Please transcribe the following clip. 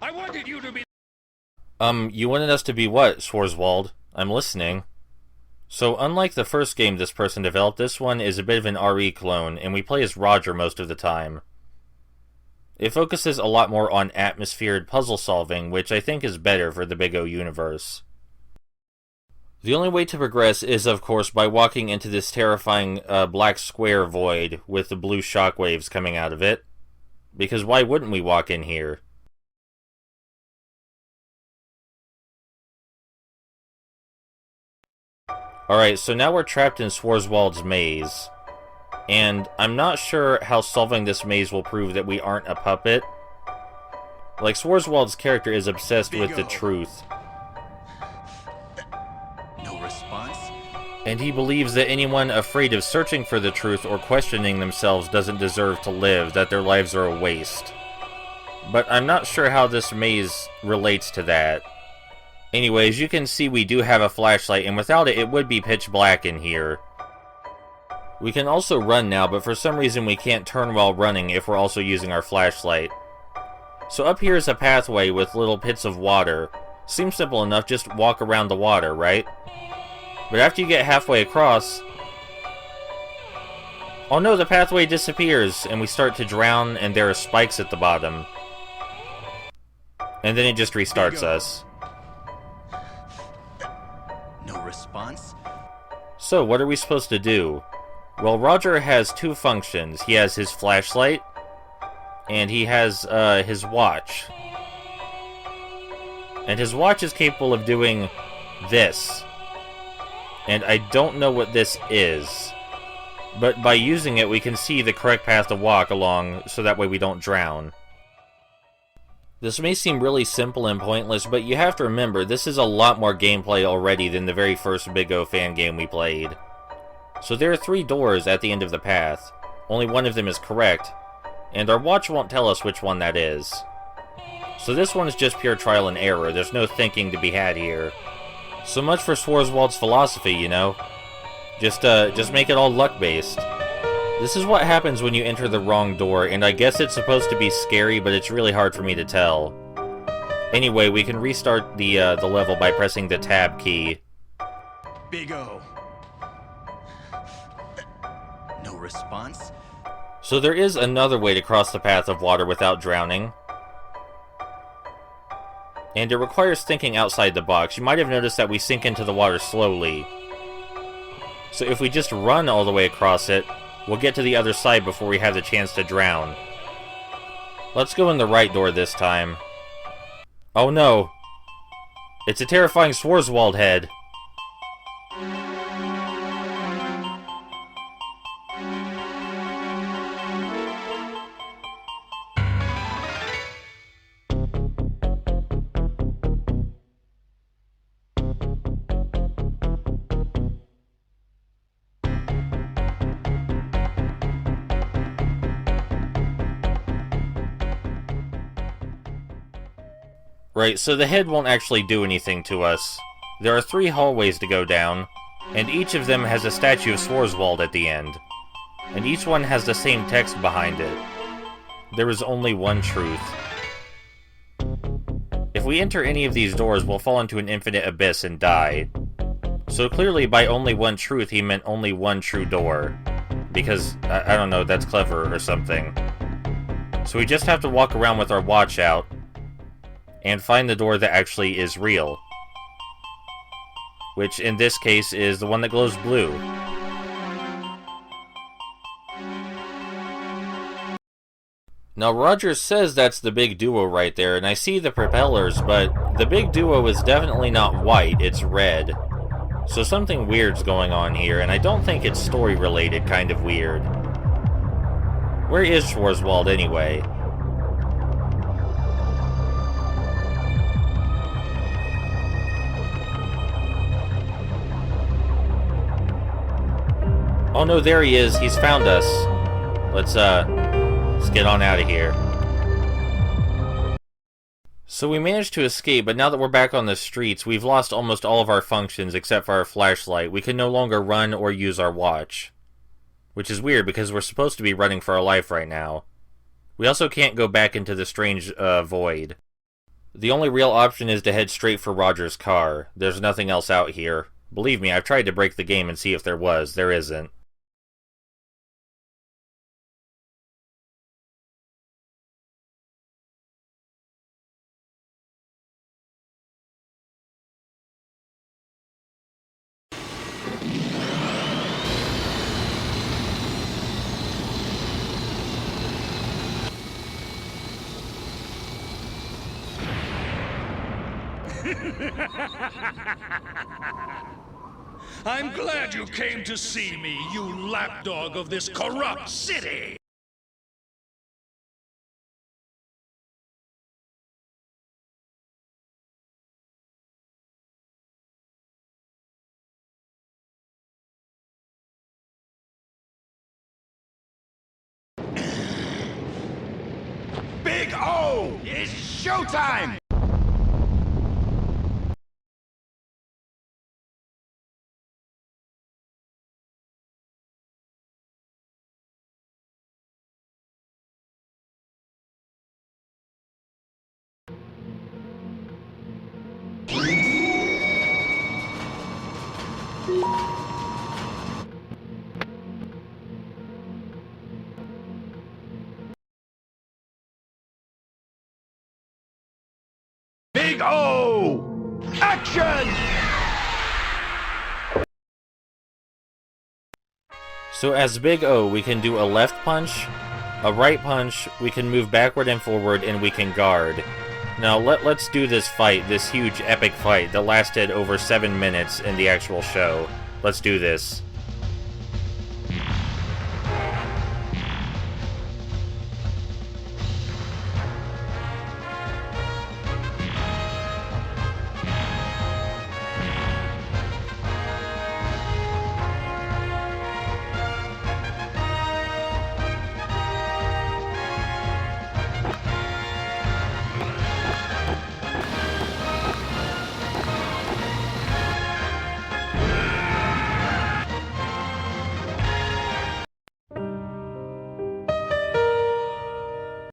I wanted you to be... You wanted us to be what, Schwarzwald? I'm listening. So, unlike the first game this person developed, this one is a bit of an RE clone, and we play as Roger most of the time. It focuses a lot more on atmosphered puzzle solving, which I think is better for the Big O universe. The only way to progress is, of course, by walking into this terrifying black square void with the blue shockwaves coming out of it. Because why wouldn't we walk in here? Alright, so now we're trapped in Schwarzwald's maze. And I'm not sure how solving this maze will prove that we aren't a puppet. Like, Schwarzwald's character is obsessed with the truth. No response? And he believes that anyone afraid of searching for the truth or questioning themselves doesn't deserve to live, that their lives are a waste. But I'm not sure how this maze relates to that. Anyways, you can see we do have a flashlight, and without it, it would be pitch black in here. We can also run now, but for some reason we can't turn while running if we're also using our flashlight. So up here is a pathway with little pits of water. Seems simple enough, just walk around the water, right? But after you get halfway across... oh no, the pathway disappears, and we start to drown, and there are spikes at the bottom. And then it just restarts us. No response? So, what are we supposed to do? Well, Roger has two functions. He has his flashlight, and he has his watch. And his watch is capable of doing this. And I don't know what this is. But by using it, we can see the correct path to walk along, so that way we don't drown. This may seem really simple and pointless, but you have to remember, this is a lot more gameplay already than the very first Big O fan game we played. So there are 3 doors at the end of the path. Only one of them is correct, and our watch won't tell us which one that is. So this one is just pure trial and error, there's no thinking to be had here. So much for Schwarzwald's philosophy, you know? Just make it all luck-based. This is what happens when you enter the wrong door, and I guess it's supposed to be scary, but it's really hard for me to tell. Anyway, we can restart the level by pressing the tab key. Big O. No response? So there is another way to cross the path of water without drowning. And it requires thinking outside the box. You might have noticed that we sink into the water slowly. So if we just run all the way across it, we'll get to the other side before we have the chance to drown. Let's go in the right door this time. Oh no! It's a terrifying Schwarzwald head! Right, so the head won't actually do anything to us. There are 3 hallways to go down, and each of them has a statue of Schwarzwald at the end. And each one has the same text behind it. There is only one truth. If we enter any of these doors, we'll fall into an infinite abyss and die. So clearly by only one truth, he meant only one true door. Because, I don't know, that's clever or something. So we just have to walk around with our watch out, and find the door that actually is real. Which, in this case, is the one that glows blue. Now, Roger says that's the big duo right there, and I see the propellers, but the big duo is definitely not white, it's red. So something weird's going on here, and I don't think it's story-related kind of weird. Where is Schwarzwald, anyway? Oh no, there he is. He's found us. Let's get on out of here. So we managed to escape, but now that we're back on the streets, we've lost almost all of our functions except for our flashlight. We can no longer run or use our watch. Which is weird, because we're supposed to be running for our life right now. We also can't go back into the strange void. The only real option is to head straight for Roger's car. There's nothing else out here. Believe me, I've tried to break the game and see if there was. There isn't. I'm glad you came to see me, you lapdog of this corrupt city! Big O! It's showtime! Big O! Action! So as Big O, we can do a left punch, a right punch, we can move backward and forward, and we can guard. Now let's do this fight, this huge epic fight that lasted over 7 minutes in the actual show. Let's do this.